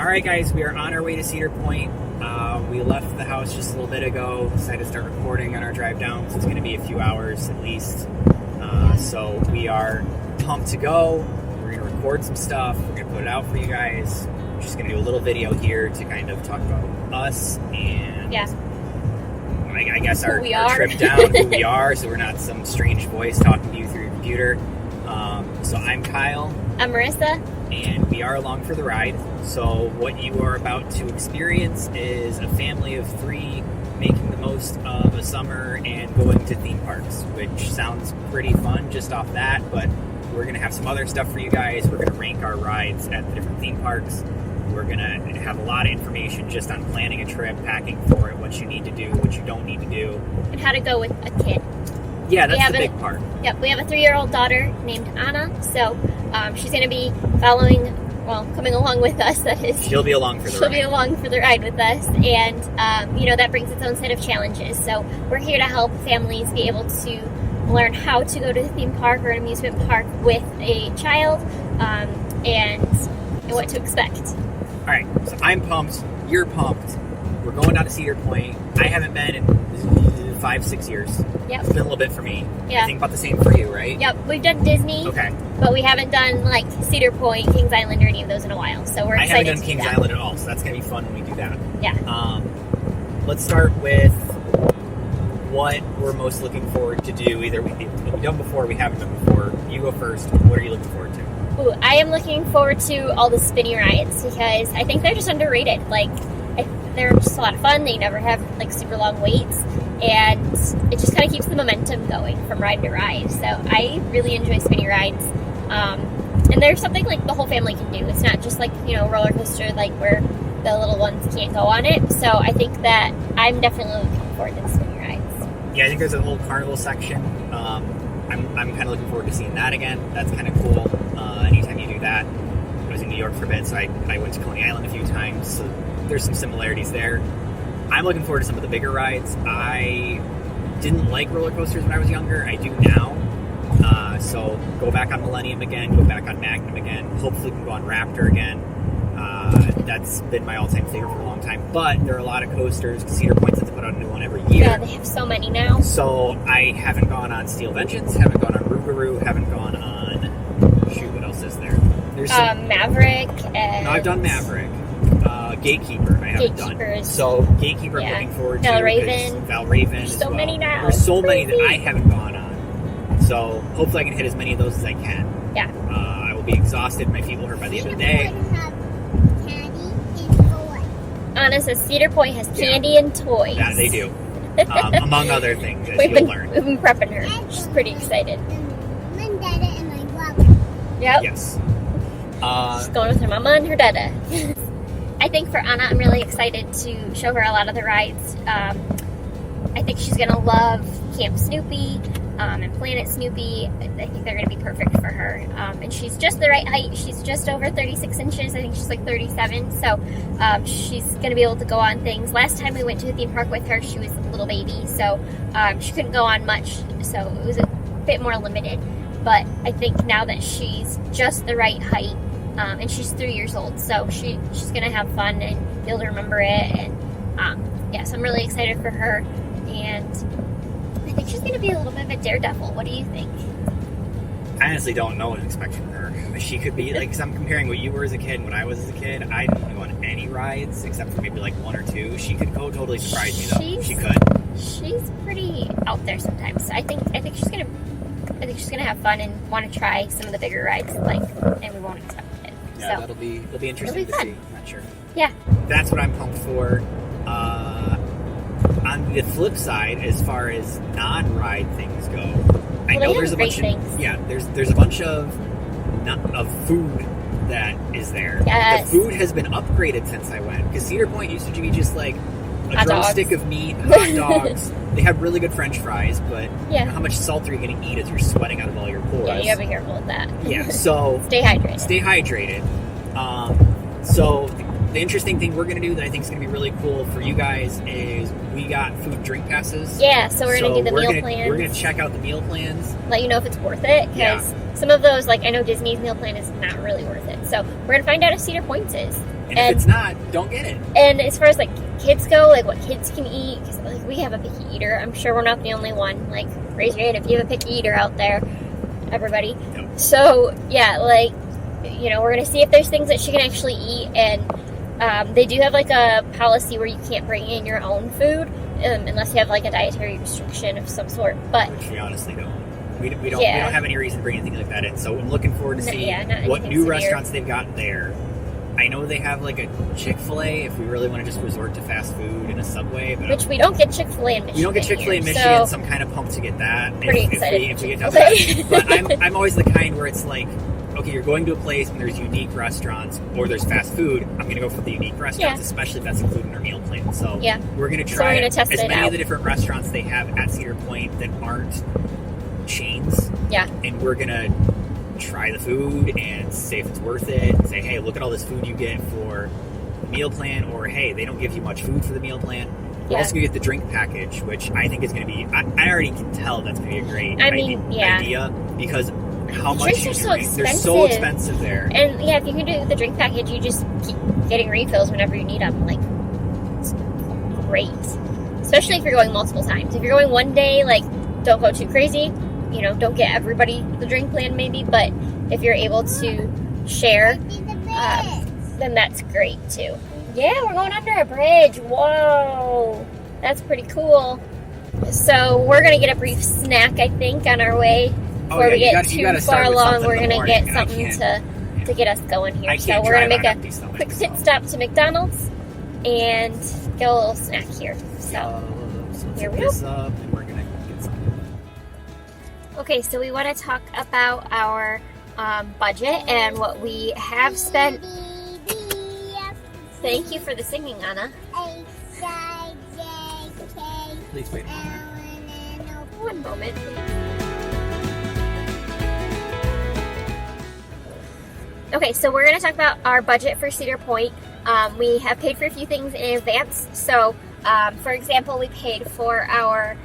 Alright guys, we are on our way to Cedar Point. We left the house just a little bit ago, decided to start recording on our drive down, so it's going to be a few hours at least. So we are pumped to go. We're going to record some stuff, we're going to put it out for you guys. We're just going to do a little video here to kind of talk about us and I guess our trip down, who we are, so we're not some strange voice talking to you through your computer. So I'm Kyle. I'm Marissa. And we are along for the ride. So what you are about to experience is a family of 3 making the most of a summer and going to theme parks, which sounds pretty fun just off that, but we're going to have some other stuff for you guys. We're going to rank our rides at the different theme parks. We're going to have a lot of information just on planning a trip, packing for it, what you need to do, what you don't need to do. And how to go with a kid. Yeah, that's the big part. Yep, we have a 3-year-old daughter named Anna, so she's going to be coming along with us. That is, she'll be along for the ride. She'll be along for the ride with us, and that brings its own set of challenges. So we're here to help families be able to learn how to go to a theme park or an amusement park with a child, and what to expect. All right, so I'm pumped. You're pumped. We're going down to Cedar Point. I haven't been in 5-6 years. Yep. It's been a little bit for me. Yeah. I think about the same for you, right? Yep. We've done Disney. Okay. But we haven't done like Cedar Point, Kings Island, or any of those in a while. So we're excited. I haven't done Kings Island at all, so that's gonna be fun when we do that. Yeah. Let's start with what we're most looking forward to do. Either we've done before, we haven't done before. You go first. What are you looking forward to? Ooh, I am looking forward to all the spinny rides because I think they're just underrated. They're just a lot of fun. They never have super long waits, and it just kind of keeps the momentum going from ride to ride. So I really enjoy spinny rides, and there's something the whole family can do. It's not just roller coaster where the little ones can't go on it. So I think that I'm definitely looking forward to the spinny rides. Yeah, I think there's a whole carnival section. I'm kind of looking forward to seeing that again. That's kind of cool. Anytime you do that. I was in New York for a bit, so I went to Coney Island a few times. So there's some similarities there. I'm looking forward to some of the bigger rides. I didn't like roller coasters when I was younger. I do now. So go back on Millennium again, go back on Magnum again. Hopefully we can go on Raptor again. That's been my all-time favorite for a long time. But there are a lot of coasters. Cedar Point has to put out a new one every year. Yeah, they have so many now. So I haven't gone on Steel Vengeance, haven't gone on Rougarou, haven't gone on... what else is there? There's Maverick. And no, I've done Maverick. Gatekeeper, I haven't done. So Gatekeeper, I'm looking forward to. Valraven. There's so many now. There's so many that I haven't gone on. So hopefully I can hit as many of those as I can. Yeah. I will be exhausted. My feet will hurt by the end of the day. Anna says Cedar Point has candy and toys. Yeah, they do. Among other things, as you'll learn. We've been prepping her. She's pretty excited. Yep. Yes. She's going with her mama and her dada. I think for Anna, I'm really excited to show her a lot of the rides. I think she's going to love Camp Snoopy and Planet Snoopy. I think they're going to be perfect for her. And she's just the right height. She's just over 36 inches. I think she's 37. So she's going to be able to go on things. Last time we went to the theme park with her, she was a little baby. So she couldn't go on much. So it was a bit more limited. But I think now that she's just the right height, and she's 3 years old, so she's going to have fun and be able to remember it. And so I'm really excited for her. And I think she's going to be a little bit of a daredevil. What do you think? I honestly don't know what to expect from her. She could be, because I'm comparing what you were as a kid and what I was as a kid. I didn't go on any rides except for maybe 1 or 2. She could go totally surprise me, though. She could. She's pretty out there sometimes. I think she's going to have fun and want to try some of the bigger rides, and we won't expect it. Yeah, so, it'll be interesting to see. I'm not sure. Yeah. That's what I'm pumped for. On the flip side, as far as non-ride things go, I know there's a bunch of things. Yeah, there's a bunch of food that is there. Yes. The food has been upgraded since I went, because Cedar Point used to be just a drumstick of meat, hot dogs. They have really good French fries, but how much salt are you going to eat as you're sweating out of all your pores? Yeah, you got to be careful with that. Yeah, so stay hydrated. Stay hydrated. So the interesting thing we're going to do that I think is going to be really cool for you guys is we got food and drink passes. Yeah, so we're going to do the meal plans. We're going to check out the meal plans. Let you know if it's worth it, because some of those, like I know Disney's meal plan is not really worth it. So we're going to find out if Cedar Point's is. And if it's not, don't get it. And as far as like kids go, like what kids can eat, because like we have a picky eater. I'm sure we're not the only one. Like, raise your hand if you have a picky eater out there, everybody. Yep. So yeah, like, you know, we're going to see if there's things that she can actually eat. And they do have like a policy where you can't bring in your own food unless you have like a dietary restriction of some sort. But which we honestly don't. We don't have any reason to bring anything like that in. So I'm looking forward to see what new restaurants they've got there. I know they have like a Chick-fil-A if we really want to just resort to fast food in a Subway. But which we don't get Chick-fil-A in Michigan. You don't get Chick-fil-A in Michigan, so I'm kind of pumped to get that. Pretty excited. If we get down that. But I'm always the kind where it's like, okay, you're going to a place and there's unique restaurants or there's fast food. I'm going to go for the unique restaurants, especially if that's included in our meal plan. So we're going to try test as many of the different restaurants they have at Cedar Point that aren't chains. Yeah. And we're going to try the food and say if it's worth it. Say, hey, look at all this food you get for the meal plan, or hey, they don't give you much food for the meal plan. We're also going to get the drink package, which I think is going to be, I already can tell that's going to be a great idea, because how much drinks you are so drink. expensive. They're so expensive there. And if you can do the drink package, you just keep getting refills whenever you need them. Like, it's great. Especially if you're going multiple times. If you're going one day, like, don't go too crazy. You know, don't get everybody the drink plan maybe, but if you're able to share, then that's great too. Yeah, we're going under a bridge. Whoa, that's pretty cool. So we're going to get a brief snack, I think, on our way. Before we get too far along, we're going to get something to get us going here. So we're going to make a quick pit stop to McDonald's and get a little snack here. So here we go. Okay, so we want to talk about our budget and what we have spent. Thank you for the singing, Anna. Please wait a moment. One moment, please. Okay, so we're going to talk about our budget for Cedar Point. We have paid for a few things in advance. So, for example, we paid for our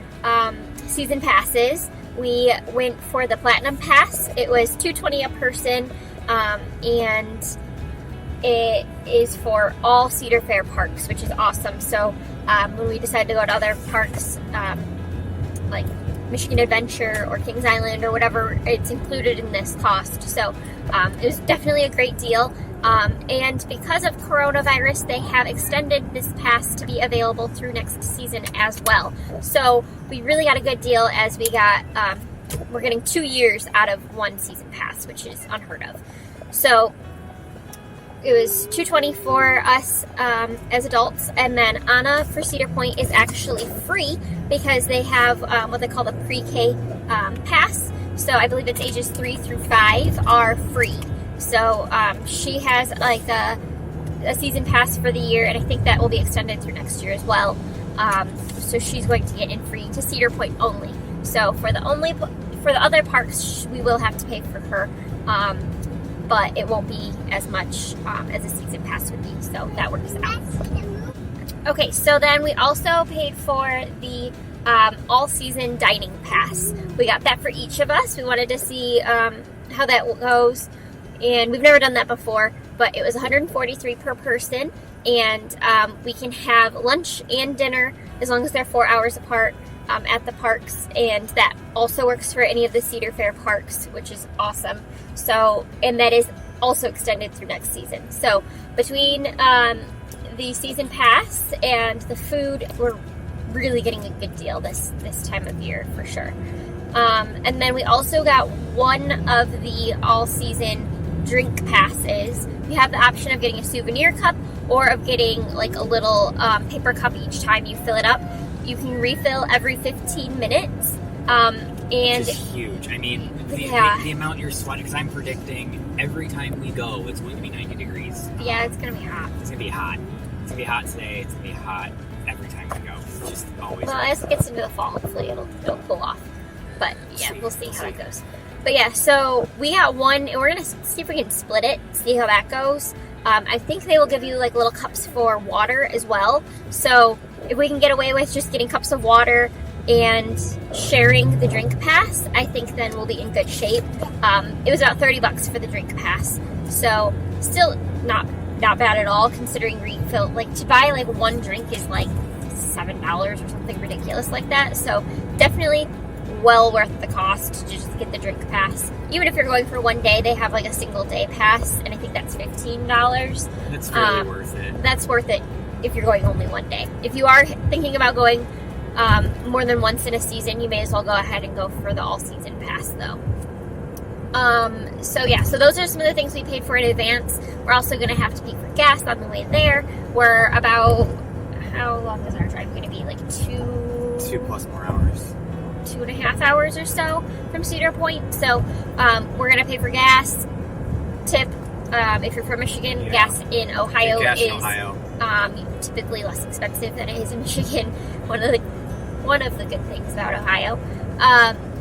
season passes. We went for the Platinum Pass. It was $220 a person, and it is for all cedarfairparks, which is awesome. So when we decided to go to other parks, like Michigan Adventure or Kings Island or whatever, it's included in this cost. So it was definitely a great deal. And because of coronavirus, they have extended this pass to be available through next season as well. So we really got a good deal, as we got, we're getting 2 years out of one season pass, which is unheard of. So it was $220 for us as adults, and then Anna for Cedar Point is actually free because they have what they call the pre-K pass. So I believe it's ages 3 through 5 are free. So she has like a season pass for the year, and I think that will be extended through next year as well. So she's going to get in free to Cedar Point only. So for the other parks, we will have to pay for her, but it won't be as much as a season pass would be. So that works out. Okay, so then we also paid for the all-season dining pass. We got that for each of us. We wanted to see how that goes. And we've never done that before, but it was $143 per person, and we can have lunch and dinner as long as they're 4 hours apart at the parks, and that also works for any of the Cedar Fair parks, which is awesome. So, and that is also extended through next season. So between the season pass and the food, we're really getting a good deal this time of year for sure. And then we also got one of the all-season drink passes. You have the option of getting a souvenir cup or of getting like a little paper cup each time you fill it up. You can refill every 15 minutes. And which is huge. I mean, the amount you're sweating, because I'm predicting every time we go, it's going to be 90 degrees. Yeah, it's going to be hot. It's going to be hot. It's going to be hot today. It's going to be hot every time we go. It's just always. Well, as it gets into the fall, hopefully it'll cool off. But yeah, we'll see how it goes. But yeah, so we got one, and we're going to see if we can split it, see how that goes. I think they will give you like little cups for water as well. So if we can get away with just getting cups of water and sharing the drink pass, I think then we'll be in good shape. It was about $30 for the drink pass, so still not bad at all considering refill. Like to buy like one drink is like $7 or something ridiculous like that. So definitely well worth the cost to just get the drink pass. Even if you're going for one day, they have like a single day pass, and I think that's $15. That's fairly worth it. That's worth it if you're going only one day. If you are thinking about going more than once in a season, you may as well go ahead and go for the all-season pass, though. So those are some of the things we paid for in advance. We're also going to have to pay for gas on the way there. We're about, how long is our drive going to be? Like 2+ more hours. 2.5 hours or so from Cedar Point. So we're going to pay for gas. Tip, if you're from Michigan, gas in Ohio is typically less expensive than it is in Michigan. One of the good things about Ohio.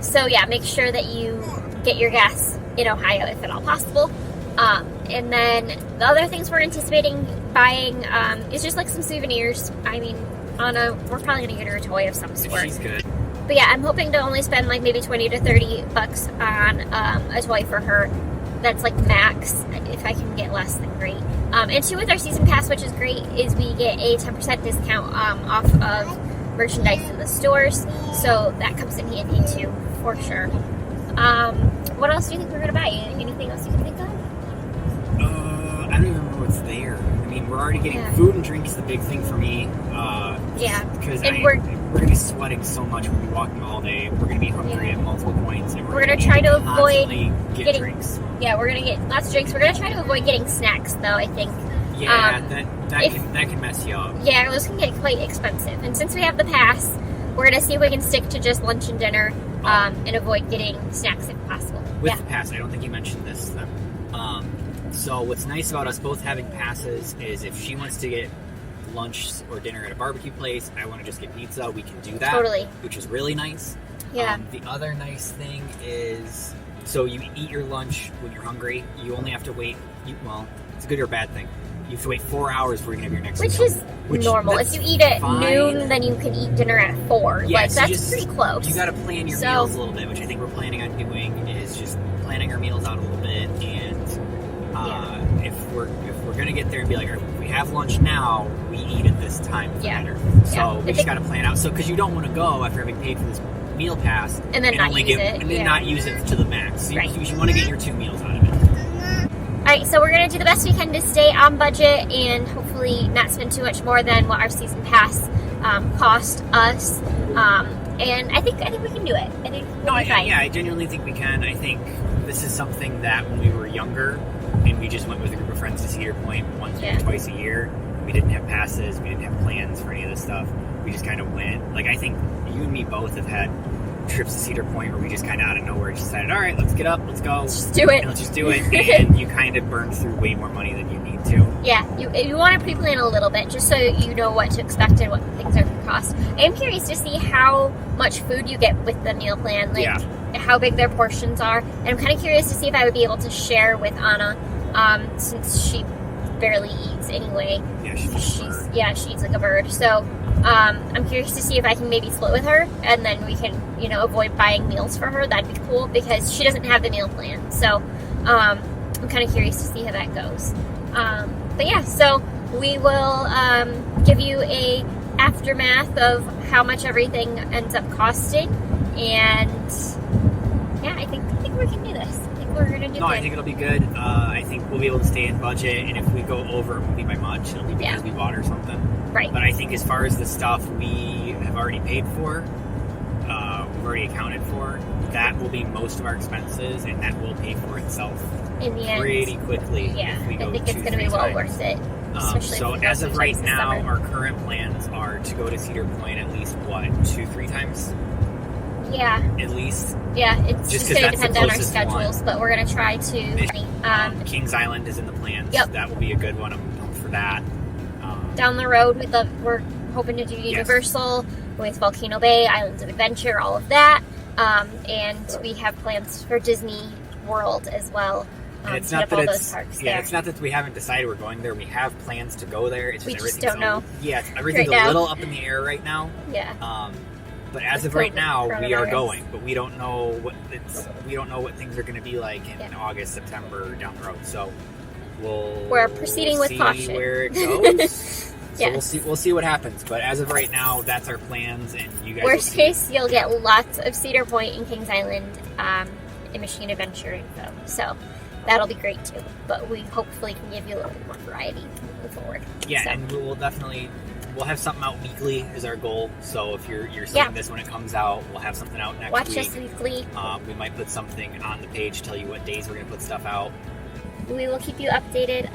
So yeah, make sure that you get your gas in Ohio if at all possible. And then the other things we're anticipating buying is just like some souvenirs. I mean, we're probably going to get her a toy of some sort. She's good. But yeah, I'm hoping to only spend like maybe $20 to $30 on a toy for her. That's like max. If I can get less, then great. And two, with our season pass, which is great, is we get a 10% discount off of merchandise in the stores. So that comes in handy too, for sure. What else do you think we're going to buy? Anything else you can think of? I don't even know what's there. I mean, we're already getting food and drink is the big thing for me. Because we're going to be sweating so much. We'll be walking all day. We're going to be hungry at multiple points. And we're going to try to avoid getting drinks. Yeah, we're going to get lots of drinks. We're going to try to avoid getting snacks, though, I think. Yeah, that can mess you up. Yeah, those can get quite expensive. And since we have the pass, we're going to see if we can stick to just lunch and dinner and avoid getting snacks if possible. With the pass, I don't think you mentioned this. So what's nice about us both having passes is if she wants to get lunch or dinner at a barbecue place, I want to just get pizza, we can do that. Totally. Which is really nice. Yeah. The other nice thing is, so you eat your lunch when you're hungry. You only have to wait, it's a good or bad thing. You have to wait 4 hours before you can have your next meal. Which is normal. If you eat at noon, then you can eat dinner at 4. Yeah, that's pretty close. You got to plan your meals a little bit, which I think we're planning on doing, is just planning our meals out a little bit. And if we're going to get there and be like, if we have lunch now, we eat at this time for dinner. So we just got to plan out. So because you don't want to go after having paid for this meal pass and then not use it. And then not use it to the max. So you want to get your 2 meals out of it. Alright, so we're going to do the best we can to stay on budget and hopefully not spend too much more than what our season pass cost us. And I think we can do it. I think we'll be fine. Yeah, I genuinely think we can. I think this is something that when we were younger and we just went with a group of friends to Cedar Point once or twice a year, we didn't have passes, we didn't have plans for any of this stuff. We just kind of went. Like, I think you and me both have had trips to Cedar Point where we just kind of out of nowhere just decided, all right, let's get up, let's go. Let's just do it. And let's just do it. And you kind of burn through way more money than you need to. Yeah, you want to pre-plan a little bit just so you know what to expect and what things are going to cost. I am curious to see how much food you get with the meal plan, like how big their portions are. And I'm kind of curious to see if I would be able to share with Anna, since she barely eats anyway. Yeah, she eats like a bird. So I'm curious to see if I can maybe split with her, and then we can, avoid buying meals for her. That'd be cool because she doesn't have the meal plan. So I'm kind of curious to see how that goes. But yeah, so we will give you a aftermath of how much everything ends up costing, and yeah, I think we can do this. I think we're gonna do. No, I think it'll be good. I think we'll be able to stay in budget, and if we go over, it won't be by much. It'll be because we bought or something. Right. But I think as far as the stuff we have already paid for, we've already accounted for, that will be most of our expenses, and that will pay for itself in the end pretty quickly. Yeah, if we go I think it's going to be well worth it. So as of right now, our current plans are to go to Cedar Point at least 2-3 times. Yeah. At least. Yeah, it's just going to depend on our schedules, but we're going to try to. Kings Island is in the plans. Yep. That will be a good one. I'm pumped for that. Down the road, we're hoping to do Universal with Volcano Bay, Islands of Adventure, all of that. And we have plans for Disney World as well. And it's hit not up that all it's those parks yeah, there. it's not that we haven't decided we're going there. We have plans to go there. It's We just just everything's don't know. Yeah, everything's Right a now. little up in the air right now. Yeah. But as With of right COVID, now, we are coronavirus. going, but we don't know what things are going to be like in Yeah. August, September down the road. So We're proceeding with see caution. where it goes. So Yes. we'll see what happens. But as of right now, that's our plans, and you guys. will Worst see. case, you'll get lots of Cedar Point and Kings Island and Michigan Adventure info. So that'll be great too. But we hopefully can give you a little bit more variety moving forward. Yeah, So, and we'll have something out weekly is our goal. So if you're seeing Yeah. this when it comes out, we'll have something out next watch week. us weekly. We might put something on the page, tell you what days we're going to put stuff out. We will keep you updated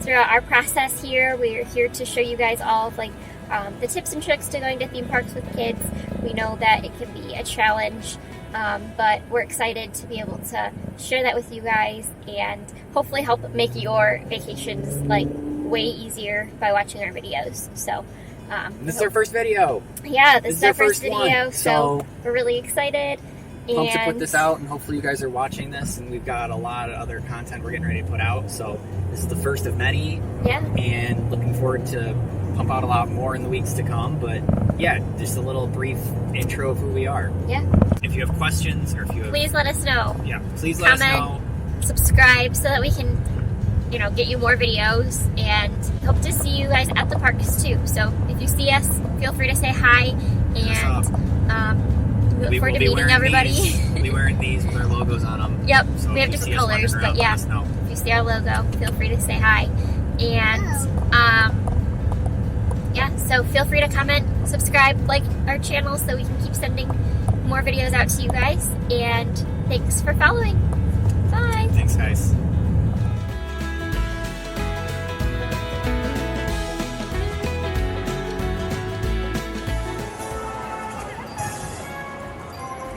throughout our process here. We're here to show you guys all of the tips and tricks to going to theme parks with kids. We know that it can be a challenge, but we're excited to be able to share that with you guys and hopefully help make your vacations way easier by watching our videos. So This is our first video. yeah, this is our first one, video, so we're really excited. Pumped to put And this out, and hopefully you guys are watching this, and we've got a lot of other content we're getting ready to put out. So this is the first of many, yeah, and looking forward to pump out a lot more in the weeks to come. But yeah, just a little brief intro of who we are. yeah. If you have questions, or if you have Please let us know. yeah, please let us know. Comment. Subscribe so that we can, get you more videos, and hope to see you guys at the parks too. So if you see us, feel free to say hi, and we look forward to meeting everybody. We'll be wearing these with our logos on them. Yep, So we if have you see different us walking colors, around, but let yeah, us know. if you see our logo, feel free to say hi. And yeah, so feel free to comment, subscribe, like our channel so we can keep sending more videos out to you guys. And thanks for following. Bye. Thanks, guys.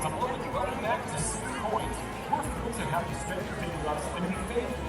Hello and welcome back to Cedar Point. We're thrilled to have you spend your day with us, and we thank you